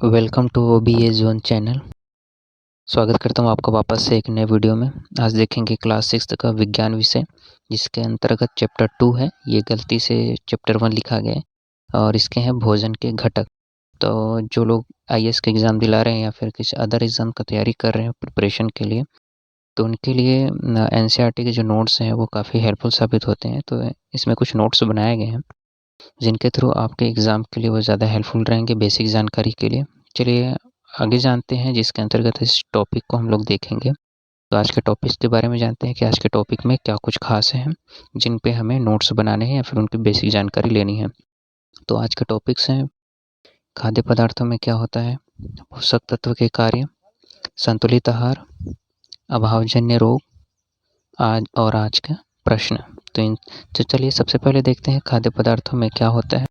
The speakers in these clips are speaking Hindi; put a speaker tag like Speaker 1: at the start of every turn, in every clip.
Speaker 1: Welcome to OBA zone channel. स्वागत करता हूँ आपका वापस से एक नए वीडियो में। आज देखेंगे क्लास 6 का विज्ञान विषय, जिसके अंतर्गत चैप्टर 2 है। ये गलती से चैप्टर 1 लिखा गया है और इसके हैं भोजन के घटक। तो जो लोग IAS के एग्ज़ाम दिला रहे हैं या फिर किसी अदर एग्ज़ाम का तैयारी कर रहे हैं प्रिपरेशन के लिए, तो उनके लिए NCERT के जो नोट्स हैं वो काफ़ी हेल्पफुल साबित होते हैं। तो इसमें कुछ नोट्स बनाए गए हैं जिनके थ्रू आपके एग्ज़ाम के लिए वो ज़्यादा हेल्पफुल रहेंगे बेसिक जानकारी के लिए। चलिए आगे जानते हैं, जिसके अंतर्गत इस टॉपिक को हम लोग देखेंगे। तो आज के टॉपिक्स के बारे में जानते हैं कि आज के टॉपिक में क्या कुछ खास है जिन पे हमें नोट्स बनाने हैं या फिर उनकी बेसिक जानकारी लेनी है। तो आज के टॉपिक्स हैं खाद्य पदार्थों में क्या होता है, पोषक तत्व के कार्य, संतुलित आहार, अभावजन्य रोग, आज का प्रश्न। तो चलिए सबसे पहले देखते हैं खाद्य पदार्थों में क्या होता है।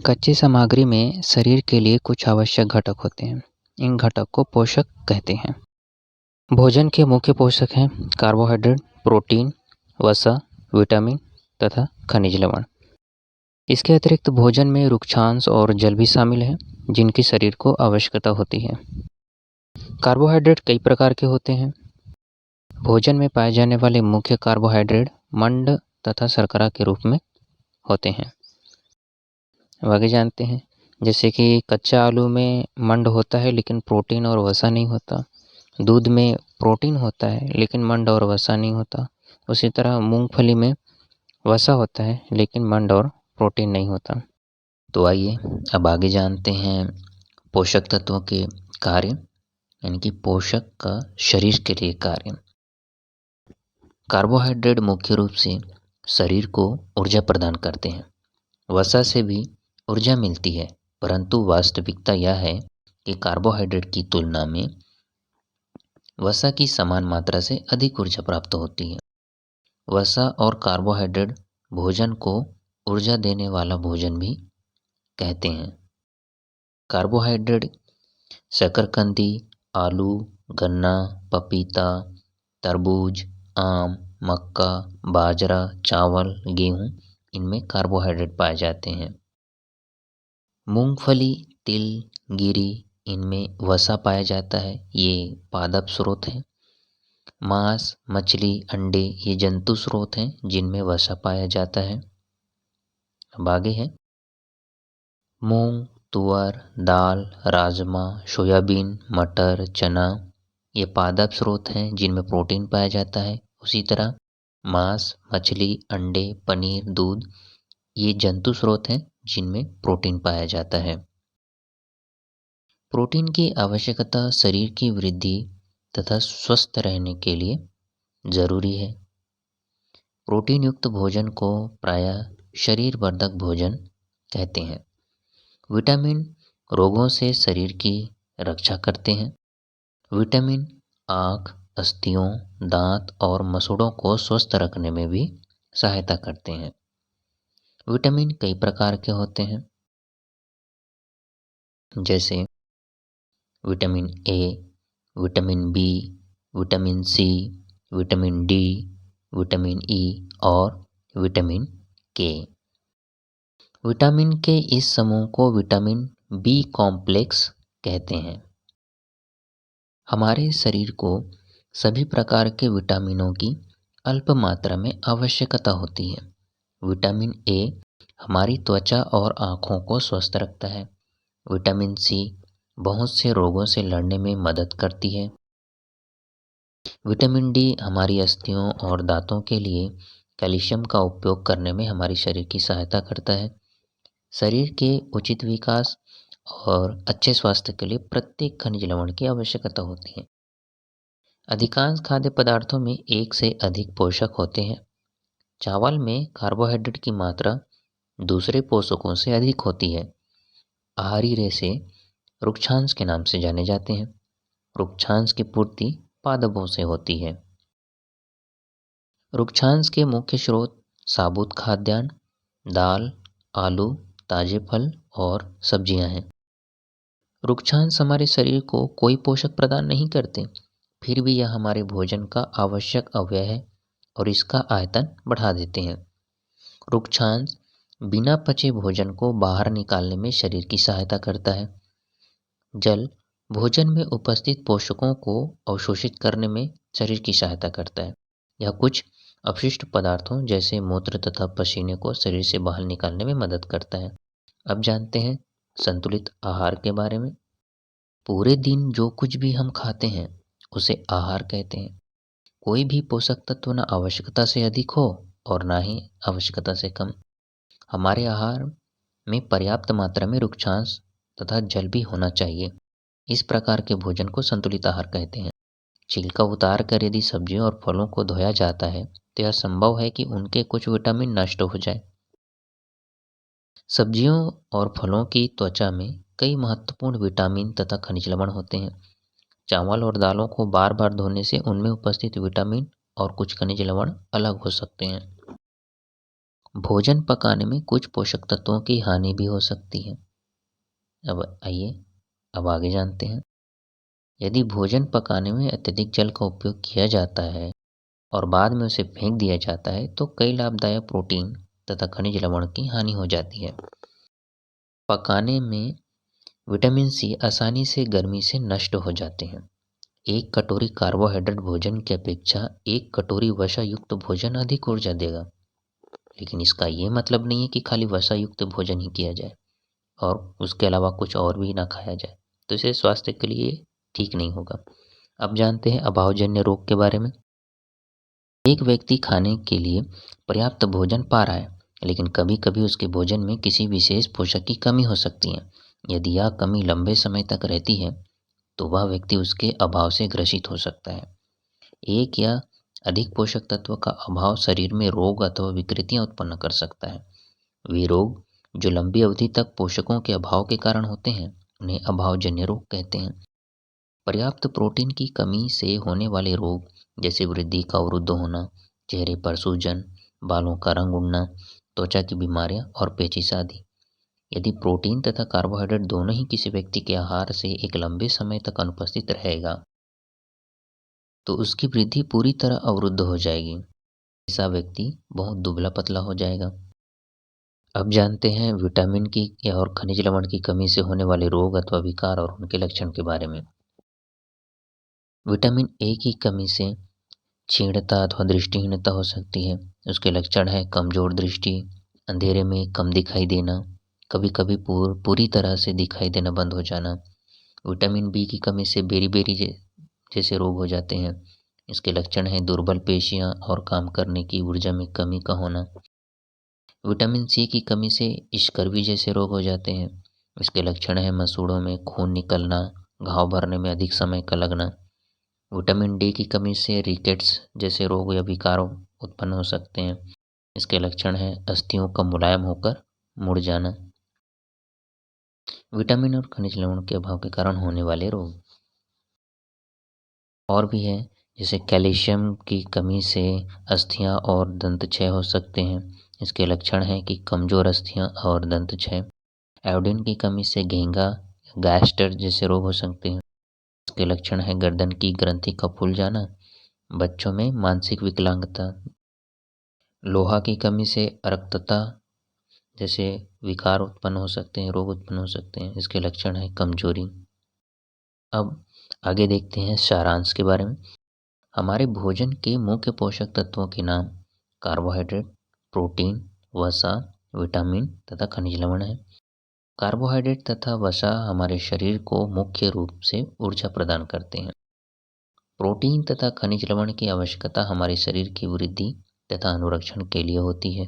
Speaker 1: कच्ची सामग्री में शरीर के लिए कुछ आवश्यक घटक होते हैं। इन घटक को पोषक कहते हैं। भोजन के मुख्य पोषक हैं कार्बोहाइड्रेट, प्रोटीन, वसा, विटामिन तथा खनिज लवण। इसके अतिरिक्त भोजन में रुक्षांश और जल भी शामिल हैं, जिनकी शरीर को आवश्यकता होती है। कार्बोहाइड्रेट कई प्रकार के होते हैं। भोजन में पाए जाने वाले मुख्य कार्बोहाइड्रेट मंड तथा शर्करा के रूप में होते हैं। अब आगे जानते हैं, जैसे कि कच्चा आलू में मंड होता है लेकिन प्रोटीन और वसा नहीं होता। दूध में प्रोटीन होता है लेकिन मंड और वसा नहीं होता। उसी तरह मूंगफली में वसा होता है लेकिन मंड और प्रोटीन नहीं होता। तो आइए अब आगे जानते हैं पोषक तत्वों के कार्य, यानी कि पोषक का शरीर के लिए कार्य। कार्बोहाइड्रेट मुख्य रूप से शरीर को ऊर्जा प्रदान करते हैं। वसा से भी ऊर्जा मिलती है, परंतु वास्तविकता यह है कि कार्बोहाइड्रेट की तुलना में वसा की समान मात्रा से अधिक ऊर्जा प्राप्त होती है। वसा और कार्बोहाइड्रेट भोजन को ऊर्जा देने वाला भोजन भी कहते हैं। कार्बोहाइड्रेट शकरकंदी, आलू, गन्ना, पपीता, तरबूज, आम, मक्का, बाजरा, चावल, गेहूं, इनमें कार्बोहाइड्रेट पाए जाते हैं। मूंगफली, तिल, गिरी, इनमें वसा पाया जाता है, ये पादप स्रोत हैं। मांस, मछली, अंडे, ये जंतु स्रोत हैं जिनमें वसा पाया जाता है। अब आगे है मूंग, तुअर, दाल, राजमा, सोयाबीन, मटर, चना, ये पादप स्रोत हैं जिनमें प्रोटीन पाया जाता है। उसी तरह मांस, मछली, अंडे, पनीर, दूध, ये जंतु स्रोत हैं जिनमें प्रोटीन पाया जाता है। प्रोटीन की आवश्यकता शरीर की वृद्धि तथा स्वस्थ रहने के लिए जरूरी है। प्रोटीन युक्त भोजन को प्रायः शरीर वर्धक भोजन कहते हैं। विटामिन रोगों से शरीर की रक्षा करते हैं। विटामिन आँख, अस्थियों, दांत और मसूड़ों को स्वस्थ रखने में भी सहायता करते हैं। विटामिन कई प्रकार के होते हैं, जैसे vitamin A, vitamin B, vitamin C, vitamin D, vitamin E और विटामिन के। विटामिन के इस समूह को विटामिन बी कॉम्प्लेक्स कहते हैं। हमारे शरीर को सभी प्रकार के विटामिनों की अल्प मात्रा में आवश्यकता होती है। विटामिन ए हमारी त्वचा और आँखों को स्वस्थ रखता है। विटामिन सी बहुत से रोगों से लड़ने में मदद करती है। विटामिन डी हमारी अस्थियों और दांतों के लिए कैल्शियम का उपयोग करने में हमारी शरीर की सहायता करता है। शरीर के उचित विकास और अच्छे स्वास्थ्य के लिए प्रत्येक खनिज लवण की आवश्यकता होती है। अधिकांश खाद्य पदार्थों में एक से अधिक पोषक होते हैं। चावल में कार्बोहाइड्रेट की मात्रा दूसरे पोषकों से अधिक होती है। आहारी रेशे रुक्षांश के नाम से जाने जाते हैं। रुक्षांश की पूर्ति पादपों से होती है। रुक्षांश के मुख्य स्रोत साबुत खाद्यान्न, दाल, आलू, ताजे फल और सब्जियां हैं। रुक्षांश हमारे शरीर को कोई पोषक प्रदान नहीं करते, फिर भी यह हमारे भोजन का आवश्यक अवयव है और इसका आयतन बढ़ा देते हैं। रुक्षांश बिना पचे भोजन को बाहर निकालने में शरीर की सहायता करता है। जल भोजन में उपस्थित पोषकों को अवशोषित करने में शरीर की सहायता करता है। यह कुछ अपशिष्ट पदार्थों जैसे मूत्र तथा पसीने को शरीर से बाहर निकालने में मदद करता है। अब जानते हैं संतुलित आहार के बारे में। पूरे दिन जो कुछ भी हम खाते हैं उसे आहार कहते हैं। कोई भी पोषक तत्व ना आवश्यकता से अधिक हो और ना ही आवश्यकता से कम। हमारे आहार में पर्याप्त मात्रा में रुक्षांश तथा जल भी होना चाहिए। इस प्रकार के भोजन को संतुलित आहार कहते हैं। छिलका उतार कर यदि सब्जियों और फलों को धोया जाता है तो यह संभव है कि उनके कुछ विटामिन नष्ट हो जाए। सब्जियों और फलों की त्वचा में कई महत्वपूर्ण विटामिन तथा खनिज लवण होते हैं। चावल और दालों को बार बार धोने से उनमें उपस्थित विटामिन और कुछ खनिज लवण अलग हो सकते हैं। भोजन पकाने में कुछ पोषक तत्वों की हानि भी हो सकती है। अब आगे जानते हैं। यदि भोजन पकाने में अत्यधिक जल का उपयोग किया जाता है और बाद में उसे फेंक दिया जाता है तो कई लाभदायक प्रोटीन तथा खनिज लवण की हानि हो जाती है। पकाने में विटामिन सी आसानी से गर्मी से नष्ट हो जाते हैं। एक कटोरी कार्बोहाइड्रेट भोजन की अपेक्षा एक कटोरी वसा युक्त भोजन अधिक ऊर्जा देगा। लेकिन इसका ये मतलब नहीं है कि खाली वसा युक्त भोजन ही किया जाए और उसके अलावा कुछ और भी ना खाया जाए, तो इसे स्वास्थ्य के लिए ठीक नहीं होगा। अब जानते हैं अभावजन्य रोग के बारे में। एक व्यक्ति खाने के लिए पर्याप्त भोजन पा रहा है, लेकिन कभी कभी उसके भोजन में किसी विशेष पोषक की कमी हो सकती है। यदि यह कमी लंबे समय तक रहती है तो वह व्यक्ति उसके अभाव से ग्रसित हो सकता है। एक या अधिक पोषक तत्व का अभाव शरीर में रोग अथवा विकृतियां उत्पन्न कर सकता है। वे रोग जो लंबी अवधि तक पोषकों के अभाव के कारण होते हैं उन्हें अभावजन्य रोग कहते हैं। पर्याप्त प्रोटीन की कमी से होने वाले रोग जैसे वृद्धि का अवरुद्ध होना, चेहरे पर सूजन, बालों का रंग उड़ना, त्वचा की बीमारियां और पेचिश आदि। यदि प्रोटीन तथा कार्बोहाइड्रेट दोनों ही किसी व्यक्ति के आहार से एक लंबे समय तक अनुपस्थित रहेगा तो उसकी वृद्धि पूरी तरह अवरुद्ध हो जाएगी। ऐसा व्यक्ति बहुत दुबला पतला हो जाएगा। अब जानते हैं विटामिन की या और खनिज लवण की कमी से होने वाले रोग अथवा विकार और उनके लक्षण के बारे में। विटामिन ए की कमी से क्षीणता अथवा दृष्टिहीनता हो सकती है। उसके लक्षण है कमजोर दृष्टि, अंधेरे में कम दिखाई देना, कभी कभी पूरी तरह से दिखाई देना बंद हो जाना। विटामिन बी की कमी से बेरी जैसे रोग हो जाते हैं। इसके लक्षण हैं दुर्बल पेशियां और काम करने की ऊर्जा में कमी का होना। विटामिन सी की कमी से स्कर्वी जैसे रोग हो जाते हैं। इसके लक्षण हैं मसूड़ों में खून निकलना, घाव भरने में अधिक समय का लगना। विटामिन डी की कमी से रिकेट्स जैसे रोग या विकार उत्पन्न हो सकते हैं। इसके लक्षण हैं अस्थियों का मुलायम होकर मुड़ जाना। विटामिन और खनिज लवण के अभाव के कारण होने वाले रोग और भी है, जैसे कैल्शियम की कमी से अस्थियां और दंत क्षय हो सकते हैं। इसके लक्षण हैं कि कमजोर अस्थियां और दंत क्षय। आयोडीन की कमी से घेंगा, गैस्ट्र जैसे रोग हो सकते हैं। इसके लक्षण हैं गर्दन की ग्रंथि का फूल जाना, बच्चों में मानसिक विकलांगता। लोहा की कमी से अरक्तता जैसे विकार उत्पन्न हो सकते हैं, रोग उत्पन्न हो सकते हैं। इसके लक्षण है कमजोरी। अब आगे देखते हैं सारांश के बारे में। हमारे भोजन के मुख्य पोषक तत्वों के नाम कार्बोहाइड्रेट, प्रोटीन, वसा, विटामिन तथा खनिज लवण है। कार्बोहाइड्रेट तथा वसा हमारे शरीर को मुख्य रूप से ऊर्जा प्रदान करते हैं। प्रोटीन तथा खनिज लवण की आवश्यकता हमारे शरीर की वृद्धि तथा अनुरक्षण के लिए होती है।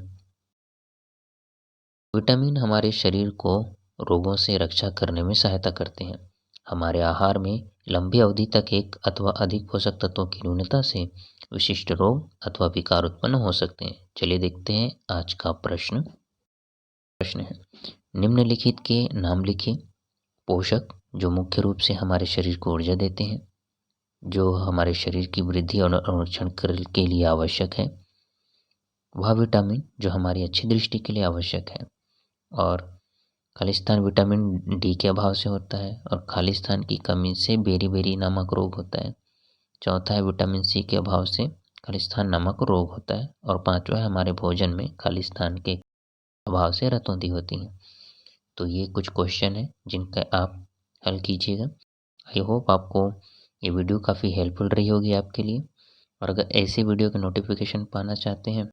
Speaker 1: विटामिन हमारे शरीर को रोगों से रक्षा करने में सहायता करते हैं। हमारे आहार में लंबी अवधि तक एक अथवा अधिक पोषक तत्वों की न्यूनता से विशिष्ट रोग अथवा विकार उत्पन्न हो सकते हैं। चलिए देखते हैं आज का प्रश्न है, निम्नलिखित के नाम लिखिए पोषक जो मुख्य रूप से हमारे शरीर को ऊर्जा देते हैं, जो हमारे शरीर की वृद्धि और अनुरक्षण के लिए आवश्यक है। वह विटामिन जो हमारी अच्छी दृष्टि के लिए आवश्यक है। और खालिस्तान विटामिन डी के अभाव से होता है और खालिस्तान की कमी से बेरी नामक रोग होता है। चौथा है विटामिन सी के अभाव से खालिस्तान नामक रोग होता है। और पांचवा है हमारे भोजन में खालिस्तान के अभाव से रतौंधी होती है। तो ये कुछ क्वेश्चन है जिनका आप हल कीजिएगा। आई होप आपको ये वीडियो काफ़ी हेल्पफुल रही होगी आपके लिए। और अगर ऐसे वीडियो के नोटिफिकेशन पाना चाहते हैं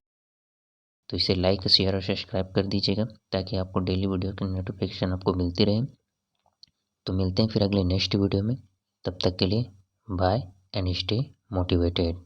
Speaker 1: तो इसे लाइक, शेयर और सब्सक्राइब कर दीजिएगा, ताकि आपको डेली वीडियो की नोटिफिकेशन आपको मिलती रहे। तो मिलते हैं फिर अगले नेक्स्ट वीडियो में। तब तक के लिए बाय एंड स्टे मोटिवेटेड।